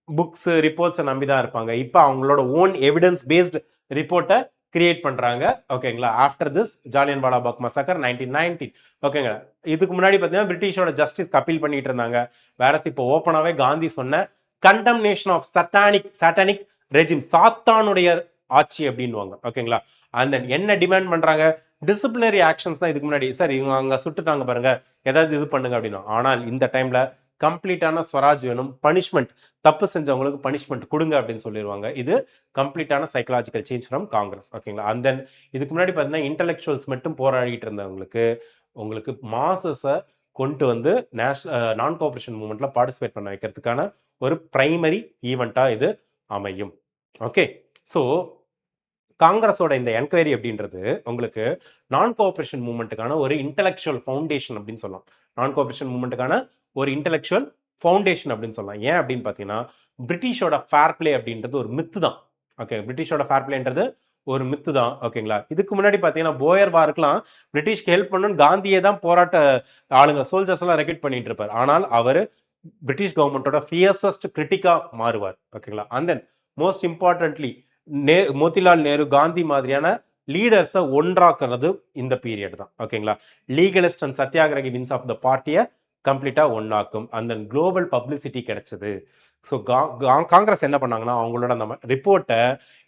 புக்ஸ் ரிப்போர்ட்ஸை நம்பி தான் இருப்பாங்க. இப்போ அவங்களோட ஓன் எவிடன்ஸ் பேஸ்டு ரிப்போர்ட்டை கிரியேட் பண்றாங்க. ஓகேங்களா? ஆஃப்டர் திஸ் ஜாலியன் வாலாபாக் மசாக்கர் 1919. ஓகேங்களா? இதுக்கு முன்னாடி பார்த்தீங்கன்னா பிரிட்டிஷோட ஜஸ்டிஸ் அப்பீல் பண்ணிட்டு இருந்தாங்க. வேற இப்போ ஓப்பனாவே காந்தி சொன்ன கண்டம்னேஷன் ஆஃப் சாட்டானிக் ரெஜிம், சாத்தானுடைய ஆட்சி அப்படின்வாங்க. ஓகேங்களா? அண்ட் தென் என்ன டிமாண்ட் பண்றாங்க? டிசிப்ளினரி ஆக்ஷன்ஸ் தான் இதுக்கு முன்னாடி. சார் இவங்க அங்க சுட்டுட்டாங்க பாருங்க, ஏதாவது இது பண்ணுங்க அப்படின்னா. ஆனால் இந்த டைம்ல கம்ப்ளீட்டான ஸ்வராஜ் வேணும், பனிஷ்மெண்ட், தப்பு செஞ்சவங்களுக்கு பனிஷ்மெண்ட் கொடுங்க அப்படின்னு சொல்லிடுவாங்க. இது கம்ப்ளீட்டான சைக்கலாஜிக்கல் சேஞ்ச் ஃப்ரம் காங்கிரஸ். ஓகேங்களா? அண்ட் தென் இதுக்கு முன்னாடி பார்த்தீங்கன்னா இன்டெலெக்சுவல்ஸ் மட்டும் போராடிட்டு இருந்தவங்களுக்கு உங்களுக்கு மாசஸை கொண்டு வந்து நான் கோஆபரேஷன் மூவ்மெண்ட்ல பார்ட்டிசிபேட் பண்ண வைக்கிறதுக்கான ஒரு பிரைமரி ஈவெண்ட்டா இது அமையும். ஓகே, ஸோ காங்கிரஸோட இந்த என்கொயரி அப்படின்றது உங்களுக்கு நான் கோஆபரேஷன் மூவ்மெண்ட்டுக்கான ஒரு இன்டெலெக்சுவல் ஃபவுண்டேஷன் அப்படின்னு சொல்லலாம். நான் கோஆபரேஷன் மூவ்மெண்ட்டுக்கான ஒரு இன்டெலெக்சுவல் ஃபவுண்டேஷன் அப்படின்னு சொல்லலாம். ஏன் அப்படின்னு பார்த்தீங்கன்னா பிரிட்டிஷோட ஃபேர் பிளே அப்படின்றது ஒரு மித்து தான். ஓகே, பிரிட்டிஷோட ஃபேர் பிளேன்றது ஒரு மித்து தான். ஓகேங்களா? இதுக்கு முன்னாடி பார்த்தீங்கன்னா போயர் வாருக்குலாம் பிரிட்டிஷ்க்கு ஹெல்ப் பண்ணணும்னு காந்தியே தான் போராட்ட ஆளுங்க சோல்ஜர்ஸ் எல்லாம் ரெக்ரூட் பண்ணிட்டு இருப்பார். ஆனால் அவர் பிரிட்டிஷ் கவர்மெண்டோட ஃபியர்சஸ்ட் கிரிட்டிக்கா மாறுவார். ஓகேங்களா? And then most importantly Motilal Nehru, Gandhi மாதிரியான லீடர்ஸை ஒன்றாக்குறது இந்த பீரியட் தான். ஓகேங்களா? Legalist and satyagrahi wings of the பார்ட்டியை கம்ப்ளீட்டாக ஒன்றாக்கும். அந்த குளோபல் பப்ளிசிட்டி கிடைச்சது. ஸோ காங்கிரஸ் என்ன பண்ணாங்கன்னா அவங்களோட அந்த ரிப்போர்ட்டை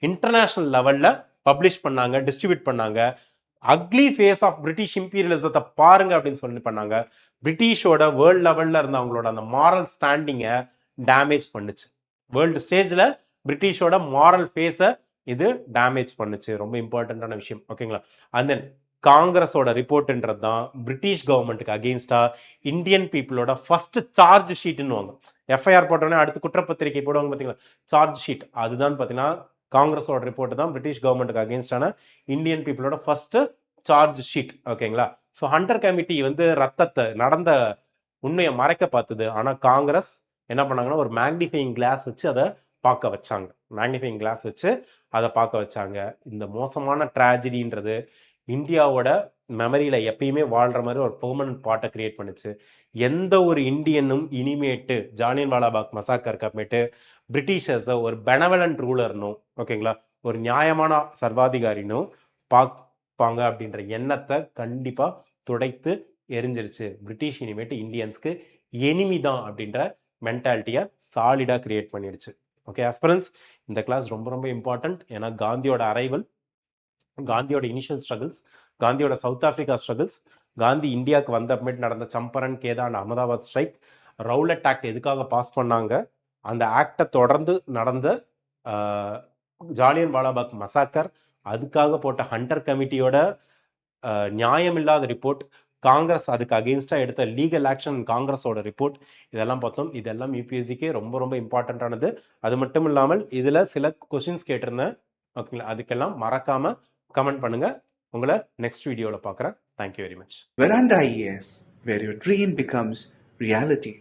இன்டர்நேஷனல் லெவலில் பப்ளிஷ் பண்ணாங்க, டிஸ்ட்ரிபியூட் பண்ணாங்க. அக்லி ஃபேஸ் ஆஃப் பிரிட்டிஷ் இம்பீரியலிசத்தை பாருங்க அப்படின்னு சொல்லி பண்ணாங்க. பிரிட்டிஷோட வேர்ல்டு லெவலில் இருந்த அவங்களோட அந்த மாரல் ஸ்டாண்டிங்கை டேமேஜ் பண்ணுச்சு. வேர்ல்டு ஸ்டேஜில் பிரிட்டிஷோட மாரல் ஃபேஸை இது டேமேஜ் பண்ணுச்சு. ரொம்ப இம்பார்ட்டண்ட்டான விஷயம். ஓகேங்களா? அண்ட் தென் காங்கிரஸோட ரிப்போர்ட்ன்றது தான் பிரிட்டிஷ் கவர்மெண்ட்டுக்கு அகெயின்ஸ்டா இந்தியன் பீப்புளோட ஃபர்ஸ்ட் சார்ஜ் ஷீட்னுவாங்க. எஃப்ஐஆர் போட்டோன்னே அடுத்து குற்றப்பத்திரிகை போடுவாங்க பார்த்தீங்களா, சார்ஜ் ஷீட். அதுதான் பார்த்தீங்கன்னா காங்கிரஸோட ரிப்போர்ட் தான் பிரிட்டிஷ் கவர்மெண்ட்டுக்கு அகெயின்ஸ்டான இந்தியன் பீப்புளோட ஃபர்ஸ்ட் சார்ஜ் ஷீட். ஓகேங்களா? ஸோ ஹண்டர் கமிட்டி வந்து ரத்தத்தை நடந்த உண்மையை மறைக்க பார்த்தது. ஆனால் காங்கிரஸ் என்ன பண்ணாங்கன்னா ஒரு மேக்னிஃபையிங் கிளாஸ் வச்சு அதை பார்க்க வச்சாங்க. மேக்னிஃபையிங் கிளாஸ் வச்சு அதை பார்க்க வச்சாங்க. இந்த மோசமான ட்ராஜடின்றது இந்தியாவோட மெமரியில் எப்பயுமே வாழ்கிற மாதிரி ஒரு பெர்மனன்ட் பாட்டை கிரியேட் பண்ணுச்சு. எந்த ஒரு இந்தியனும் இனிமேட்டு ஜாலியன் வாலாபாக் மசாக்கருக்கு அப்புறமேட்டு பிரிட்டிஷர்ஸை ஒரு பெனவலண்ட் ரூலர்னும், ஓகேங்களா, ஒரு நியாயமான சர்வாதிகாரினும் பார்ப்பாங்க அப்படின்ற எண்ணத்தை கண்டிப்பாக துடைத்து எரிஞ்சிருச்சு. பிரிட்டிஷ் இனிமேட்டு இந்தியன்ஸ்க்கு எனிமி தான் அப்படின்ற மென்டாலிட்டியை சாலிடாக கிரியேட் பண்ணிடுச்சு. ஓகே ஆஸ்பிரன்ஸ், இந்த கிளாஸ் ரொம்ப ரொம்ப இம்பார்ட்டன்ட். ஏன்னா காந்தியோட அரைவல், காந்தியோட இனிஷியல் ஸ்ட்ரகிள்ஸ், காந்தியோட சவுத் ஆப்பிரிக்கா ஸ்ட்ரகிள்ஸ், காந்தி இந்தியாவுக்கு வந்த அப்புறமேட்டு நடந்த Champaran, Kheda, Ahmedabad strike, Rowlatt act எதுக்காக பாஸ் பண்ணாங்க, அந்த ஆக்டை தொடர்ந்து நடந்த ஜாலியன் வாலாபாக் மசாக்கர், அதுக்காக போட்ட ஹண்டர் கமிட்டியோட நியாயமில்லாத ரிப்போர்ட், காங்கிரஸ் அதுக்கு அகெயின்ஸ்டாக எடுத்த லீகல் ஆக்ஷன், காங்கிரஸோட ரிப்போர்ட், இதெல்லாம் பார்த்தோம். இதெல்லாம் யூபிஎஸ்சிக்கே ரொம்ப ரொம்ப இம்பார்ட்டண்ட்டானது. அது மட்டும் இல்லாமல் இதில் சில கொஷின்ஸ் கேட்டிருந்தேன். ஓகேங்களா? அதுக்கெல்லாம் மறக்காமல் கமெண்ட் பண்ணுங்கள். உங்களை நெக்ஸ்ட் வீடியோவில் பார்க்குறேன். Thank you very much. Veranda IAS, where your dream becomes reality.